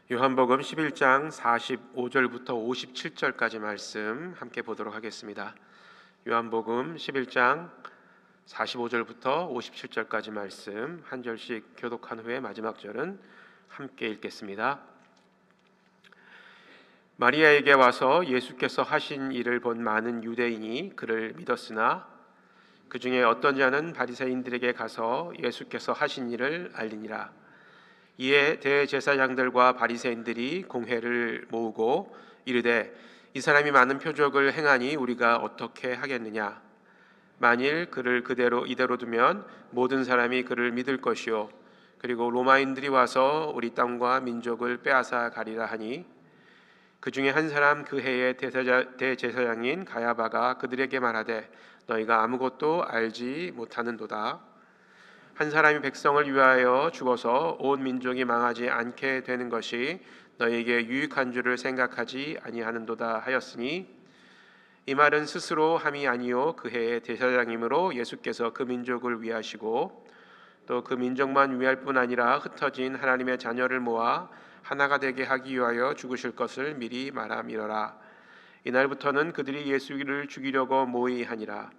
요한복음 11장 45절부터 57절까지 말씀 함께 보도록 하겠습니다. 요한복음 11장 45절부터 57절까지 말씀 한 절씩 교독한 후에 마지막 절은 함께 읽겠습니다. 마리아에게 와서 예수께서 하신 일을 본 많은 유대인이 그를 믿었으나 그 중에 어떤 자는 바리새인들에게 가서 예수께서 하신 일을 알리니라. 이에 대제사장들과 바리새인들이 공회를 모으고 이르되 이 사람이 많은 표적을 행하니 우리가 어떻게 하겠느냐. 만일 그를 이대로 두면 모든 사람이 그를 믿을 것이요 그리고 로마인들이 와서 우리 땅과 민족을 빼앗아 가리라 하니 그 중에 한 사람 그 해의 대제사장인 가야바가 그들에게 말하되 너희가 아무것도 알지 못하는도다. 한 사람이 백성을 위하여 죽어서 온 민족이 망하지 않게 되는 것이 너희에게 유익한 줄을 생각하지 아니하는도다 하였으니 이 말은 스스로 함이 아니요 그 해의 대제사장이므로 예수께서 그 민족을 위하시고 또 그 민족만 위할 뿐 아니라 흩어진 하나님의 자녀를 모아 하나가 되게 하기 위하여 죽으실 것을 미리 말함이러라. 이날부터는 그들이 예수를 죽이려고 모의하니라.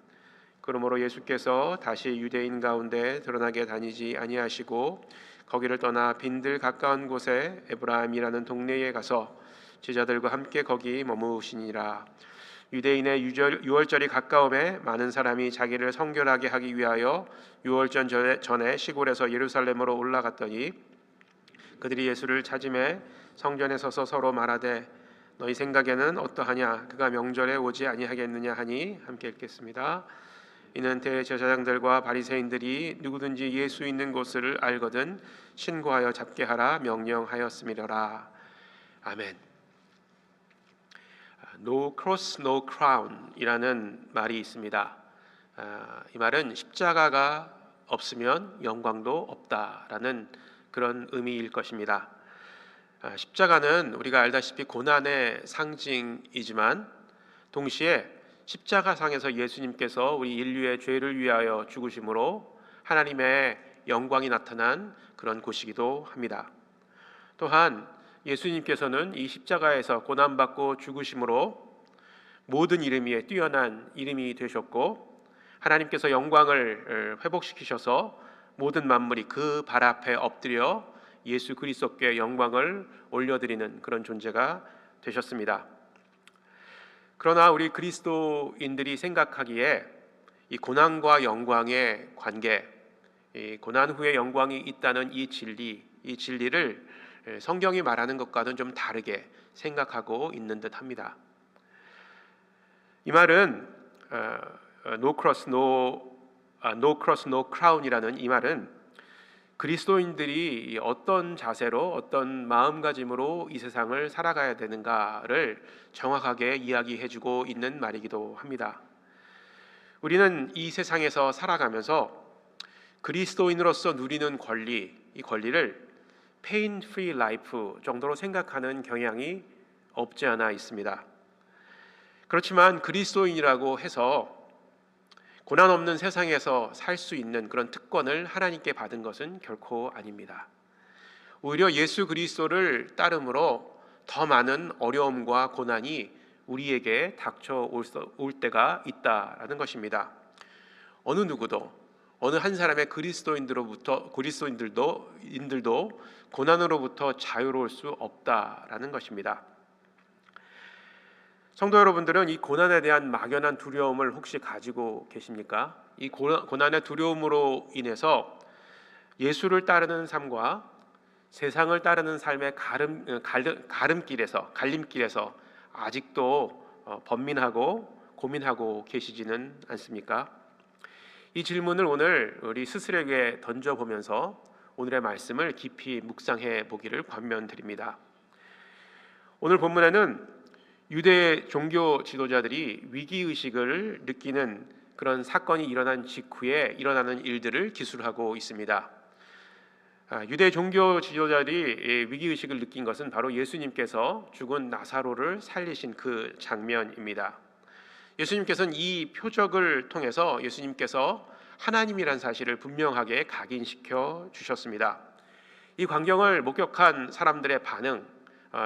그러므로 예수께서 다시 유대인 가운데 드러나게 다니지 아니하시고 거기를 떠나 빈들 가까운 곳에 에브라임이라는 동네에 가서 제자들과 함께 거기 머무시니라. 유대인의 유월절이 가까움에 많은 사람이 자기를 성결하게 하기 위하여 유월절 전에 시골에서 예루살렘으로 올라갔더니 그들이 예수를 찾음에 성전에 서서 서로 말하되 너희 생각에는 어떠하냐 그가 명절에 오지 아니하겠느냐 하니 함께 읽겠습니다. 이는 대제사장들과 바리새인들이 누구든지 예수 있는 곳을 알거든 신고하여 잡게 하라 명령하였음이로라. 아멘. No cross, no crown 이라는 말이 있습니다. 이 말은 십자가가 없으면 영광도 없다라는 그런 의미일 것입니다. 십자가는 우리가 알다시피 고난의 상징이지만 동시에 십자가상에서 예수님께서 우리 인류의 죄를 위하여 죽으심으로 하나님의 영광이 나타난 그런 곳이기도 합니다. 또한 예수님께서는 이 십자가에서 고난받고 죽으심으로 모든 이름 위에 뛰어난 이름이 되셨고 하나님께서 영광을 회복시키셔서 모든 만물이 그 발 앞에 엎드려 예수 그리스도께 영광을 올려드리는 그런 존재가 되셨습니다. 그러나 우리 그리스도인들이 생각하기에 이 고난과 영광의 관계, 이 고난 후에 영광이 있다는 이 진리를 성경이 말하는 것과는 좀 다르게 생각하고 있는 듯합니다. 이 말은 no cross no crown이라는 이 말은 그리스도인들이 어떤 자세로 어떤 마음가짐으로 이 세상을 살아가야 되는가를 정확하게 이야기해주고 있는 말이기도 합니다. 우리는 이 세상에서 살아가면서 그리스도인으로서 누리는 권리, 이 권리를 pain free life 정도로 생각하는 경향이 없지 않아 있습니다. 그렇지만 그리스도인이라고 해서 고난 없는 세상에서 살 수 있는 그런 특권을 하나님께 받은 것은 결코 아닙니다. 오히려 예수 그리스도를 따름으로 더 많은 어려움과 고난이 우리에게 닥쳐올 때가 있다라는 것입니다. 어느 누구도 어느 한 사람의 그리스도인들도 고난으로부터 자유로울 수 없다라는 것입니다. 성도 여러분들은 이 고난에 대한 막연한 두려움을 혹시 가지고 계십니까? 이 고난의 두려움으로 인해서 예수를 따르는 삶과 세상을 따르는 삶의 갈림길에서 아직도 번민하고 고민하고 계시지는 않습니까? 이 질문을 오늘 우리 스스로에게 던져보면서 오늘의 말씀을 깊이 묵상해 보기를 권면드립니다. 오늘 본문에는 유대 종교 지도자들이 위기의식을 느끼는 그런 사건이 일어난 직후에 일어나는 일들을 기술하고 있습니다. 유대 종교 지도자들이 위기의식을 느낀 것은 바로 예수님께서 죽은 나사로를 살리신 그 장면입니다. 예수님께서는 이 표적을 통해서 예수님께서 하나님이란 사실을 분명하게 각인시켜 주셨습니다. 이 광경을 목격한 사람들의 반응,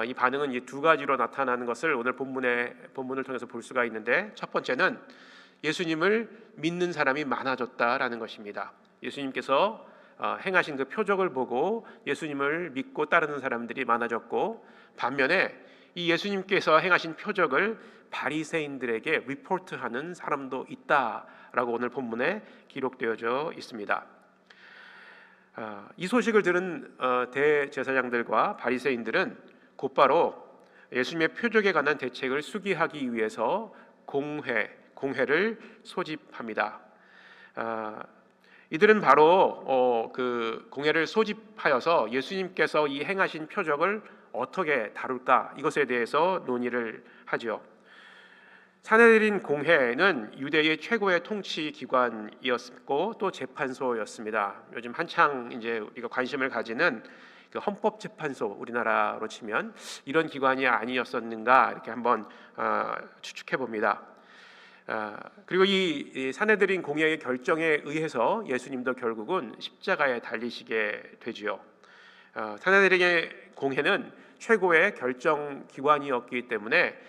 이 반응은 이 두 가지로 나타나는 것을 오늘 본문을 통해서 볼 수가 있는데, 첫 번째는 예수님을 믿는 사람이 많아졌다라는 것입니다. 예수님께서 행하신 그 표적을 보고 예수님을 믿고 따르는 사람들이 많아졌고, 반면에 이 예수님께서 행하신 표적을 바리새인들에게 리포트하는 사람도 있다라고 오늘 본문에 기록되어져 있습니다. 이 소식을 들은 대제사장들과 바리새인들은 곧바로 예수님의 표적에 관한 대책을 수기하기 위해서 공회를 소집합니다. 이들은 바로 그 공회를 소집하여서 예수님께서 이 행하신 표적을 어떻게 다룰까, 이것에 대해서 논의를 하지요. 산헤드린 공회는 유대의 최고의 통치 기관이었고 또 재판소였습니다. 요즘 한창 이제 우리가 관심을 가지는 그 헌법재판소, 우리나라로 치면 이런 기관이 아니었었는가, 이렇게 한번 추측해 봅니다. 그리고 이 산헤드린 공회의 결정에 의해서 예수님도 결국은 십자가에 달리시게 되지요. 산헤드린의 공회는 최고의 결정 기관이었기 때문에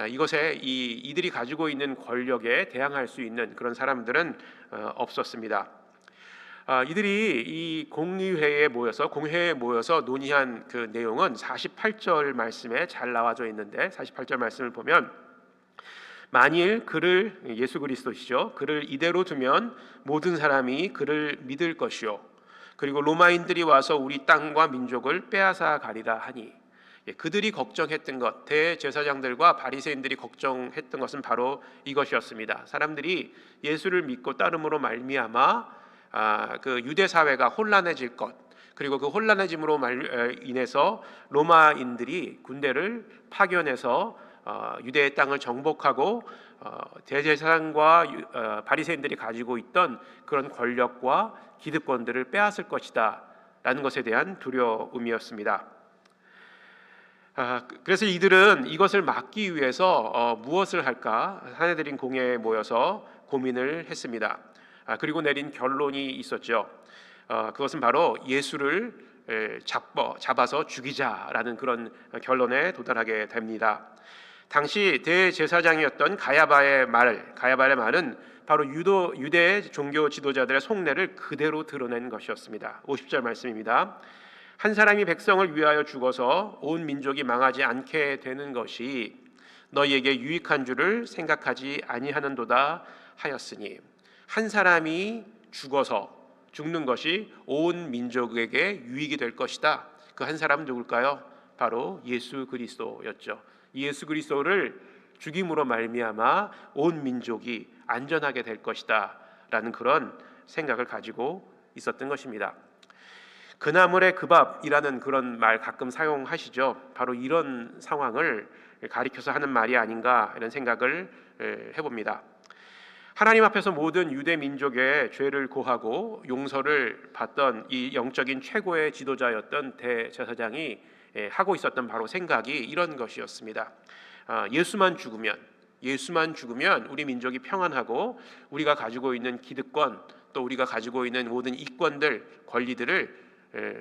이것에 이들이 가지고 있는 권력에 대항할 수 있는 그런 사람들은 없었습니다. 이들이 이 공회에 모여서 논의한 그 내용은 48절 말씀에 잘 나와져 있는데, 48절 말씀을 보면, 만일 예수 그리스도시죠, 그를 이대로 두면 모든 사람이 그를 믿을 것이요, 그리고 로마인들이 와서 우리 땅과 민족을 빼앗아 가리라 하니, 그들이 걱정했던 것, 대제사장들과 바리새인들이 걱정했던 것은 바로 이것이었습니다. 사람들이 예수를 믿고 따름으로 말미암아 그 유대 사회가 혼란해질 것, 그리고 그 혼란해짐으로 인해서 로마인들이 군대를 파견해서 유대의 땅을 정복하고 대제사장과 바리새인들이 가지고 있던 그런 권력과 기득권들을 빼앗을 것이다 라는 것에 대한 두려움이었습니다. 그래서 이들은 이것을 막기 위해서 무엇을 할까, 산헤드린 공회에 모여서 고민을 했습니다. 그리고 내린 결론이 있었죠. 그것은 바로 예수를 잡아서 죽이자라는 그런 결론에 도달하게 됩니다. 당시 대제사장이었던 가야바의 말은 바로 유대 종교 지도자들의 속내를 그대로 드러낸 것이었습니다. 50절 말씀입니다. 한 사람이 백성을 위하여 죽어서 온 민족이 망하지 않게 되는 것이 너희에게 유익한 줄을 생각하지 아니하는도다 하였으니, 한 사람이 죽는 것이 온 민족에게 유익이 될 것이다. 그 한 사람은 누굴까요? 바로 예수 그리스도였죠. 이 예수 그리스도를 죽임으로 말미암아 온 민족이 안전하게 될 것이다 라는 그런 생각을 가지고 있었던 것입니다. 그나물의 그 밥이라는 그런 말 가끔 사용하시죠. 바로 이런 상황을 가리켜서 하는 말이 아닌가, 이런 생각을 해봅니다. 하나님 앞에서 모든 유대 민족의 죄를 고하고 용서를 받던 이 영적인 최고의 지도자였던 대제사장이 하고 있었던 바로 생각이 이런 것이었습니다. 예수만 죽으면 우리 민족이 평안하고 우리가 가지고 있는 기득권, 또 우리가 가지고 있는 모든 이권들, 권리들을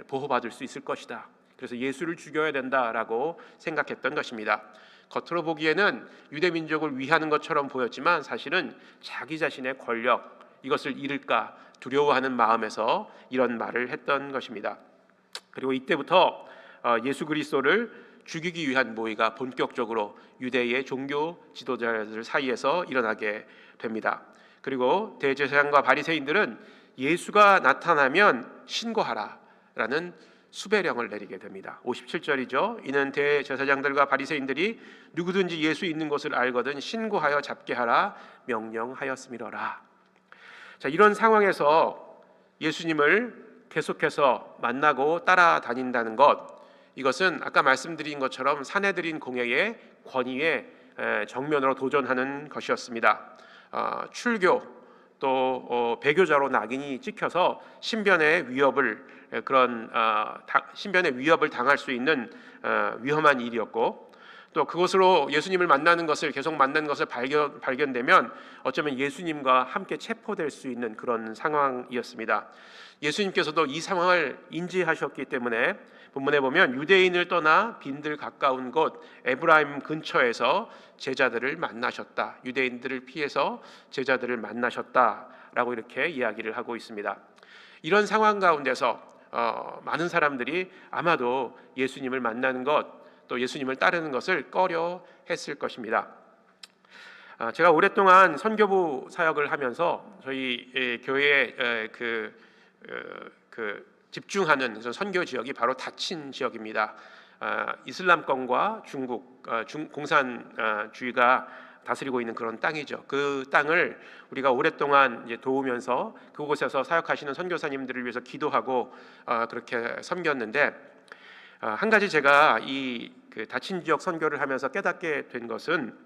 보호받을 수 있을 것이다. 그래서 예수를 죽여야 된다라고 생각했던 것입니다. 겉으로 보기에는 유대 민족을 위하는 것처럼 보였지만 사실은 자기 자신의 권력, 이것을 잃을까 두려워하는 마음에서 이런 말을 했던 것입니다. 그리고 이때부터 예수 그리스도를 죽이기 위한 모의가 본격적으로 유대의 종교 지도자들 사이에서 일어나게 됩니다. 그리고 대제사장과 바리새인들은 예수가 나타나면 신고하라라는 수배령을 내리게 됩니다. 57절이죠. 이는 대제사장들과 바리새인들이 누구든지 예수 있는 것을 알거든 신고하여 잡게 하라 명령하였음이로라. 자, 이런 상황에서 예수님을 계속해서 만나고 따라다닌다는 것, 이것은 아까 말씀드린 것처럼 산헤드린 공회의 권위에 정면으로 도전하는 것이었습니다. 출교 또 배교자로 낙인이 찍혀서 신변의 위협을 당할 수 있는 위험한 일이었고, 또 그것으로 예수님을 만나는 것을 계속 만나는 것을 발견되면 어쩌면 예수님과 함께 체포될 수 있는 그런 상황이었습니다. 예수님께서도 이 상황을 인지하셨기 때문에 본문에 보면 유대인을 떠나 빈들 가까운 곳 에브라임 근처에서 제자들을 만나셨다. 유대인들을 피해서 제자들을 만나셨다라고 이렇게 이야기를 하고 있습니다. 이런 상황 가운데서 많은 사람들이 아마도 예수님을 만나는 것, 또 예수님을 따르는 것을 꺼려 했을 것입니다. 제가 오랫동안 선교부 사역을 하면서 저희 교회에 집중하는 선교 지역이 바로 다친 지역입니다. 이슬람권과 중국 공산주의가 다스리고 있는 그런 땅이죠. 그 땅을 우리가 오랫동안 이제 도우면서 그곳에서 사역하시는 선교사님들을 위해서 기도하고 그렇게 섬겼는데, 한 가지 제가 이 다친 지역 선교를 하면서 깨닫게 된 것은,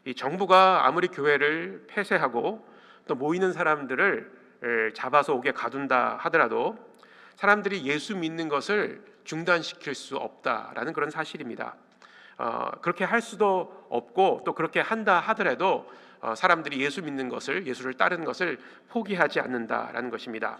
이 정부가 아무리 교회를 폐쇄하고 또 모이는 사람들을 잡아서 옥에 가둔다 하더라도 사람들이 예수 믿는 것을 중단시킬 수 없다라는 그런 사실입니다. 그렇게 할 수도 없고, 또 그렇게 한다 하더라도 사람들이 예수 믿는 것을, 예수를 따르는 것을 포기하지 않는다라는 것입니다.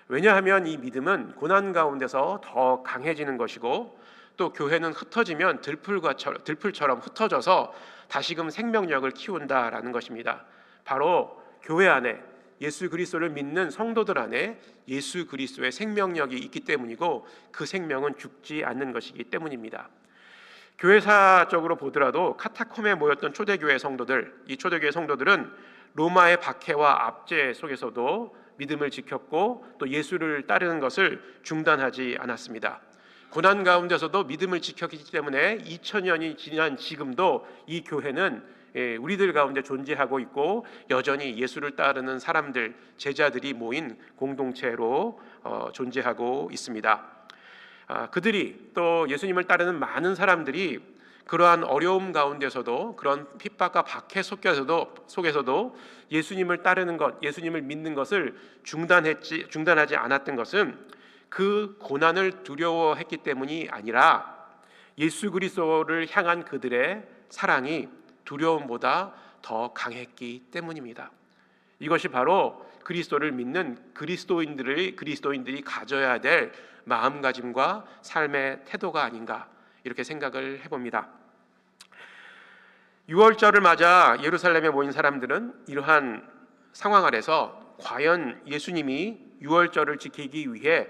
왜냐하면 이 믿음은 고난 가운데서 더 강해지는 것이고, 또 교회는 흩어지면 들풀처럼 흩어져서 다시금 생명력을 키운다라는 것입니다. 바로 교회 안에 예수 그리스도를 믿는 성도들 안에 예수 그리스도의 생명력이 있기 때문이고, 그 생명은 죽지 않는 것이기 때문입니다. 교회사적으로 보더라도 카타콤에 모였던 초대교회 성도들, 이 초대교회 성도들은 로마의 박해와 압제 속에서도 믿음을 지켰고, 또 예수를 따르는 것을 중단하지 않았습니다. 고난 가운데서도 믿음을 지켰기 때문에 2000년이 지난 지금도 이 교회는 우리들 가운데 존재하고 있고, 여전히 예수를 따르는 사람들, 제자들이 모인 공동체로 존재하고 있습니다. 그들이, 또 예수님을 따르는 많은 사람들이 그러한 어려움 가운데서도, 그런 핍박과 박해 속에서도 예수님을 따르는 것, 예수님을 믿는 것을 중단하지 않았던 것은 그 고난을 두려워했기 때문이 아니라 예수 그리스도를 향한 그들의 사랑이 두려움보다 더 강했기 때문입니다. 이것이 바로 그리스도를 믿는 그리스도인들이 가져야 될 마음가짐과 삶의 태도가 아닌가, 이렇게 생각을 해봅니다. 6월절을 맞아 예루살렘에 모인 사람들은 이러한 상황 아래서 과연 예수님이 6월절을 지키기 위해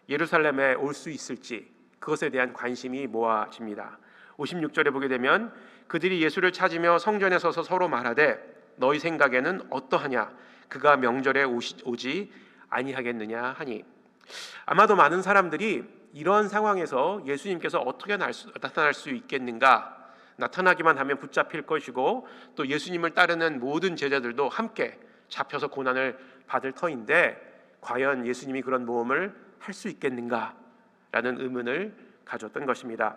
예루살렘에 올 수 있을지, 그것에 대한 관심이 모아집니다. 56절에 보게 되면 그들이 예수를 찾으며 성전에 서서 서로 말하되 너희 생각에는 어떠하냐, 그가 명절에 오지 아니하겠느냐 하니. 아마도 많은 사람들이 이러한 상황에서 예수님께서 어떻게 나타날 수 있겠는가, 나타나기만 하면 붙잡힐 것이고, 또 예수님을 따르는 모든 제자들도 함께 잡혀서 고난을 받을 터인데, 과연 예수님이 그런 모험을 할 수 있겠는가 라는 의문을 가졌던 것입니다.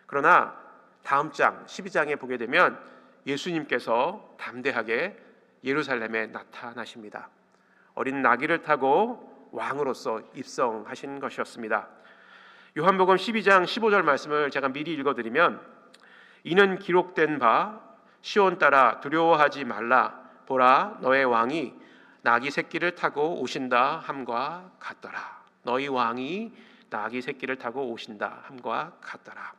그러나 다음 장 12장에 보게 되면 예수님께서 담대하게 예루살렘에 나타나십니다. 어린 나귀를 타고 왕으로서 입성하신 것이었습니다. 요한복음 12장 15절 말씀을 제가 미리 읽어드리면, 이는 기록된 바 시온 따라 두려워하지 말라, 보라 너의 왕이 나귀 새끼를 타고 오신다 함과 같더라. 너희 왕이 나귀 새끼를 타고 오신다 함과 같더라.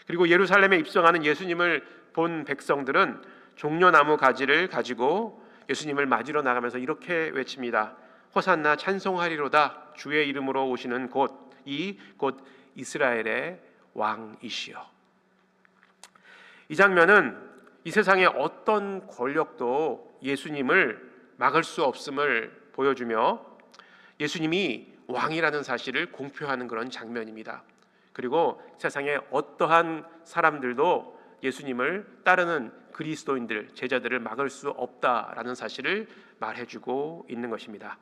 그리고 예루살렘에 입성하는 예수님을 본 백성들은 종려나무 가지를 가지고 예수님을 맞으러 나가면서 이렇게 외칩니다. 호산나, 찬송하리로다. 주의 이름으로 오시는 곧 이스라엘의 왕이시여. 이 장면은 이 세상의 어떤 권력도 예수님을 막을 수 없음을 보여주며, 예수님이 왕이라는 사실을 공표하는 그런 장면입니다. 그리고 세상의 어떠한 사람들도 예수님을 따르는 그리스도인들, 제자들을 막을 수 없다라는 사실을 말해주고 있는 것입니다.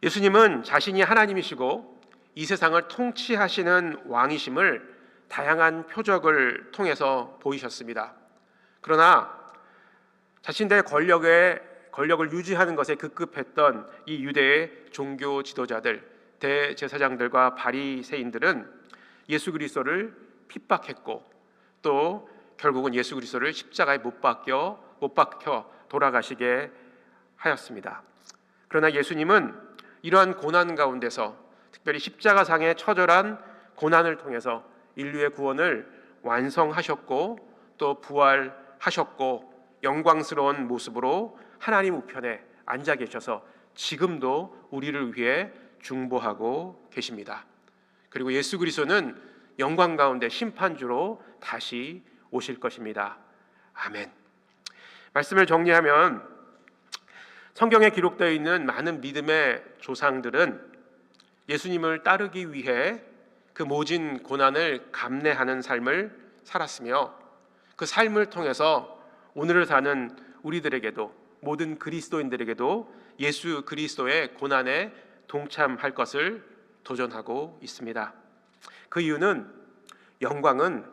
예수님은 자신이 하나님이시고 이 세상을 통치하시는 왕이심을 다양한 표적을 통해서 보이셨습니다. 그러나 자신들의 권력을 유지하는 것에 급급했던 이 유대의 종교 지도자들, 대제사장들과 바리새인들은 예수 그리스도를 핍박했고, 또 결국은 예수 그리스도를 십자가에 못 박혀 돌아가시게 하였습니다. 그러나 예수님은 이러한 고난 가운데서 특별히 십자가상의 처절한 고난을 통해서 인류의 구원을 완성하셨고 또 부활하셨고 영광스러운 모습으로 하나님 우편에 앉아 계셔서 지금도 우리를 위해 중보하고 계십니다. 그리고 예수 그리스도는 영광 가운데 심판주로 다시 오실 것입니다. 아멘. 말씀을 정리하면 성경에 기록되어 있는 많은 믿음의 조상들은 예수님을 따르기 위해 그 모진 고난을 감내하는 삶을 살았으며 그 삶을 통해서 오늘을 사는 우리들에게도 모든 그리스도인들에게도 예수 그리스도의 고난에 동참할 것을 도전하고 있습니다. 그 이유는 영광은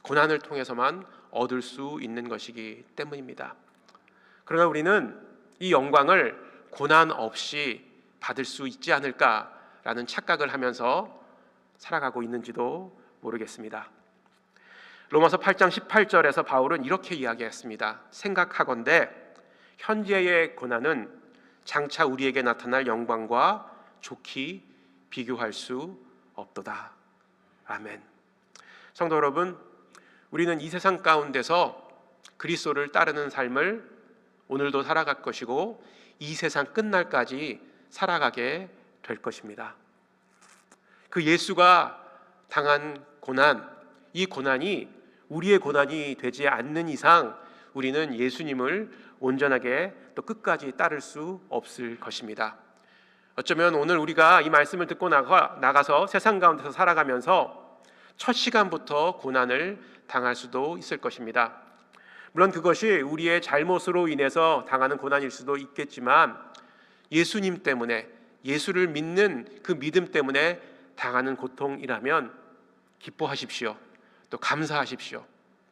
고난을 통해서만 얻을 수 있는 것이기 때문입니다. 그러나 우리는 이 영광을 고난 없이 받을 수 있지 않을까라는 착각을 하면서 살아가고 있는지도 모르겠습니다. 로마서 8장 18절에서 바울은 이렇게 이야기했습니다. 생각하건대 현재의 고난은 장차 우리에게 나타날 영광과 좋게 비교할 수 없도다. 아멘. 성도 여러분, 우리는 이 세상 가운데서 그리스도를 따르는 삶을 오늘도 살아갈 것이고 이 세상 끝날까지 살아가게 될 것입니다. 그 예수가 당한 고난, 이 고난이 우리의 고난이 되지 않는 이상 우리는 예수님을 온전하게 또 끝까지 따를 수 없을 것입니다. 어쩌면 오늘 우리가 이 말씀을 듣고 나가서 세상 가운데서 살아가면서 첫 시간부터 고난을 당할 수도 있을 것입니다. 물론 그것이 우리의 잘못으로 인해서 당하는 고난일 수도 있겠지만 예수님 때문에, 예수를 믿는 그 믿음 때문에 당하는 고통이라면 기뻐하십시오. 또 감사하십시오.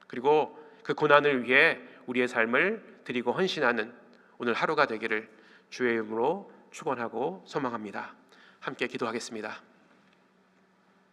그리고 그 고난을 위해 우리의 삶을 드리고 헌신하는 오늘 하루가 되기를 주의 이름으로 축원하고 소망합니다. 함께 기도하겠습니다.